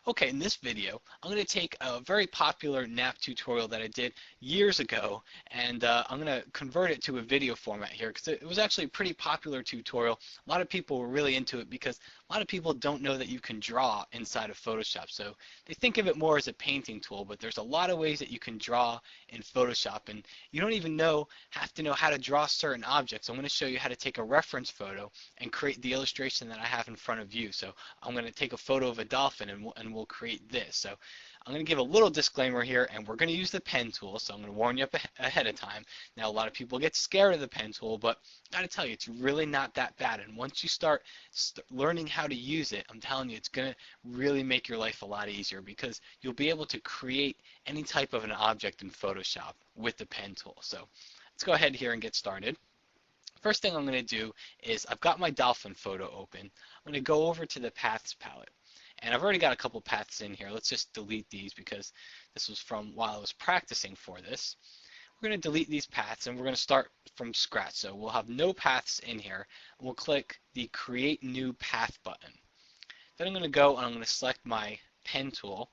Okay, in this video, I'm going to take a very popular nap tutorial that I did years ago, and I'm going to convert it to a video format here because it was actually a pretty popular tutorial. A lot of people were really into it because a lot of people don't know that you can draw inside of Photoshop. So they think of it more as a painting tool, but there's a lot of ways that you can draw in Photoshop, and you don't even have to know how to draw certain objects. I'm going to show you how to take a reference photo and create the illustration that I have in front of you. So I'm going to take a photo of a dolphin and we'll create this. So I'm going to give a little disclaimer here, and we're going to use the pen tool, so I'm going to warn you up ahead of time. Now, a lot of people get scared of the pen tool, but I got to tell you, it's really not that bad, and once you start learning how to use it, I'm telling you, it's going to really make your life a lot easier because you'll be able to create any type of an object in Photoshop with the pen tool. So let's go ahead here and get started. First thing I'm going to do is I've got my dolphin photo open. I'm going to go over to the paths palette. And I've already got a couple paths in here. Let's just delete these because this was from while I was practicing for this. We're going to delete these paths and we're going to start from scratch. So we'll have no paths in here. We'll click the Create New Path button. Then I'm going to go and I'm going to select my pen tool,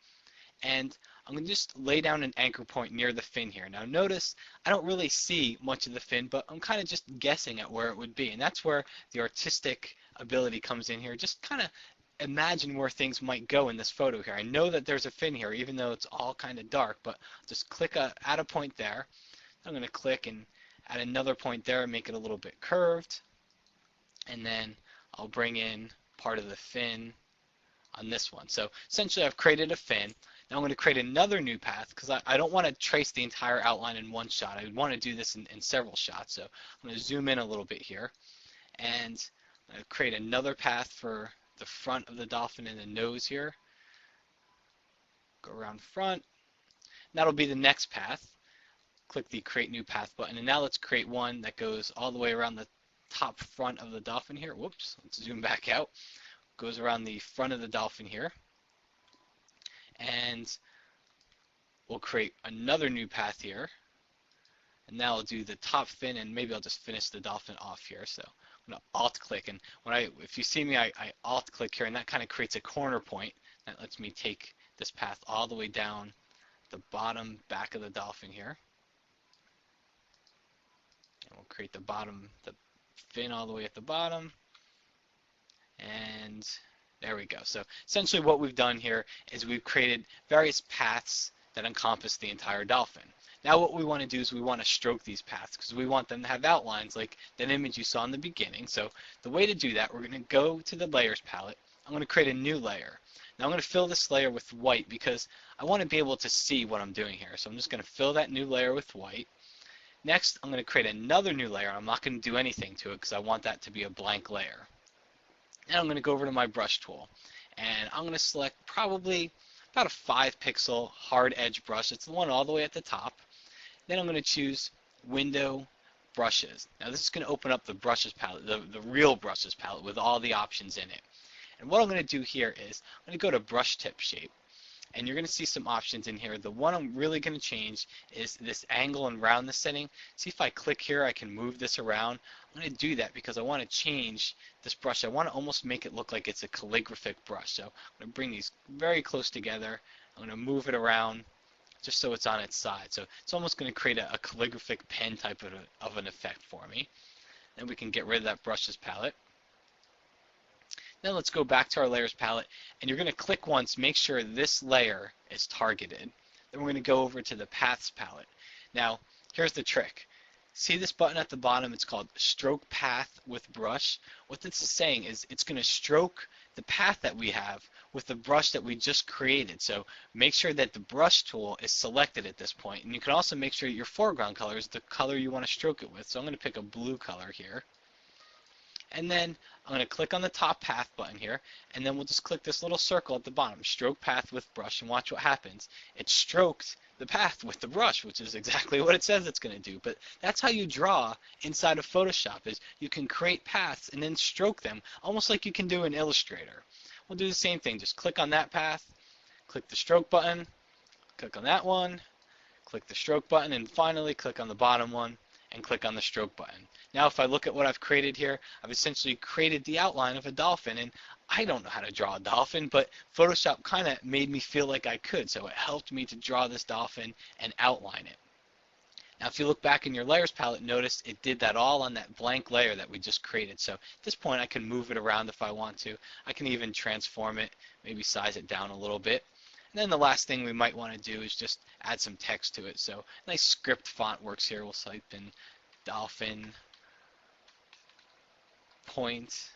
and I'm going to just lay down an anchor point near the fin here. Now notice I don't really see much of the fin, but I'm kind of just guessing at where it would be, and that's where the artistic ability comes in here. Just kind of imagine where things might go in this photo here. I know that there's a fin here, even though it's all kind of dark, but just click add a point there. I'm going to click and add another point there and make it a little bit curved, and then I'll bring in part of the fin on this one. So essentially I've created a fin. Now I'm going to create another new path because I don't want to trace the entire outline in one shot. I want to do this in several shots. So I'm going to zoom in a little bit here, and I'm going to create another path for the front of the dolphin and the nose here. Go around front. That'll be the next path. Click the Create New Path button, and now let's create one that goes all the way around the top front of the dolphin here. Whoops, let's zoom back out. Goes around the front of the dolphin here. And we'll create another new path here. And now I'll do the top fin, and maybe I'll just finish the dolphin off here. So I'm going to alt click, and if you see me, I alt click here, and that kind of creates a corner point. That lets me take this path all the way down the bottom back of the dolphin here. And we'll create the fin all the way at the bottom. And there we go. So essentially what we've done here is we've created various paths that encompass the entire dolphin. Now what we want to do is we want to stroke these paths because we want them to have outlines like that image you saw in the beginning. So the way to do that, we're going to go to the Layers palette. I'm going to create a new layer. Now I'm going to fill this layer with white because I want to be able to see what I'm doing here. So I'm just going to fill that new layer with white. Next, I'm going to create another new layer. I'm not going to do anything to it because I want that to be a blank layer. Now I'm going to go over to my brush tool, and I'm going to select probably about a 5 pixel hard edge brush. It's the one all the way at the top. Then I'm going to choose Window Brushes. Now this is going to open up the brushes palette, the real brushes palette with all the options in it. And what I'm going to do here is I'm going to go to brush tip shape. And you're going to see some options in here. The one I'm really going to change is this angle and roundness setting. See, if I click here, I can move this around. I'm going to do that because I want to change this brush. I want to almost make it look like it's a calligraphic brush. So I'm going to bring these very close together. I'm going to move it around just so it's on its side. So it's almost going to create a calligraphic pen type of an effect for me. Then we can get rid of that brushes palette. Now let's go back to our layers palette, and you're going to click once, make sure this layer is targeted. Then we're going to go over to the paths palette. Now here's the trick. See this button at the bottom? It's called Stroke Path with Brush. What this is saying is it's going to stroke the path that we have with the brush that we just created. So make sure that the brush tool is selected at this point, and you can also make sure your foreground color is the color you want to stroke it with. So I'm going to pick a blue color here. And then I'm going to click on the top path button here, and then we'll just click this little circle at the bottom, stroke path with brush, and watch what happens. It stroked the path with the brush, which is exactly what it says it's going to do. But that's how you draw inside of Photoshop, is you can create paths and then stroke them, almost like you can do in Illustrator. We'll do the same thing. Just click on that path, click the stroke button, click on that one, click the stroke button, and finally click on the bottom one, and click on the stroke button. Now if I look at what I've created here, I've essentially created the outline of a dolphin, and I don't know how to draw a dolphin, but Photoshop kind of made me feel like I could, so it helped me to draw this dolphin and outline it. Now if you look back in your layers palette, notice it did that all on that blank layer that we just created. So at this point I can move it around if I want to. I can even transform it, maybe size it down a little bit. And then the last thing we might want to do is just add some text to it. So nice script font works here. We'll type in dolphin point,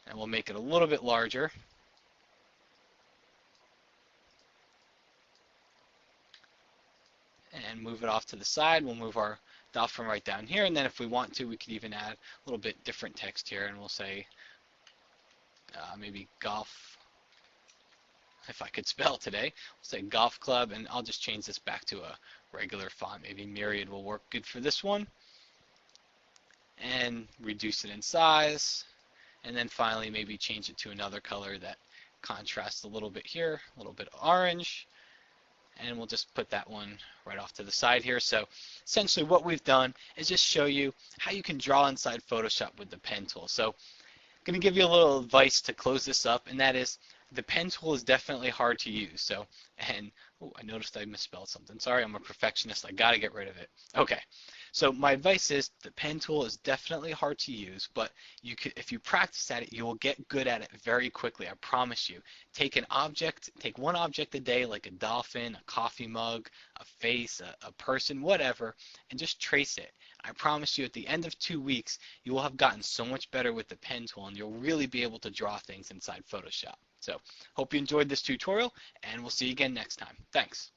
and we'll make it a little bit larger. And move it off to the side. We'll move our dolphin right down here, and then if we want to, we could even add a little bit different text here, and we'll say maybe golf, if I could spell today. We'll say golf club, and I'll just change this back to a regular font. Maybe Myriad will work good for this one, and reduce it in size, and then finally maybe change it to another color that contrasts a little bit here, a little bit orange. And we'll just put that one right off to the side here. So essentially what we've done is just show you how you can draw inside Photoshop with the pen tool. So I'm going to give you a little advice to close this up, and that is the pen tool is definitely hard to use. So, and I noticed I misspelled something. Sorry, I'm a perfectionist. I got to get rid of it. Okay. So my advice is the pen tool is definitely hard to use, but you could, if you practice at it, you will get good at it very quickly. I promise you. Take one object a day, like a dolphin, a coffee mug, a face, a person, whatever, and just trace it. I promise you at the end of 2 weeks, you will have gotten so much better with the pen tool, and you'll really be able to draw things inside Photoshop. So hope you enjoyed this tutorial, and we'll see you again next time. Thanks.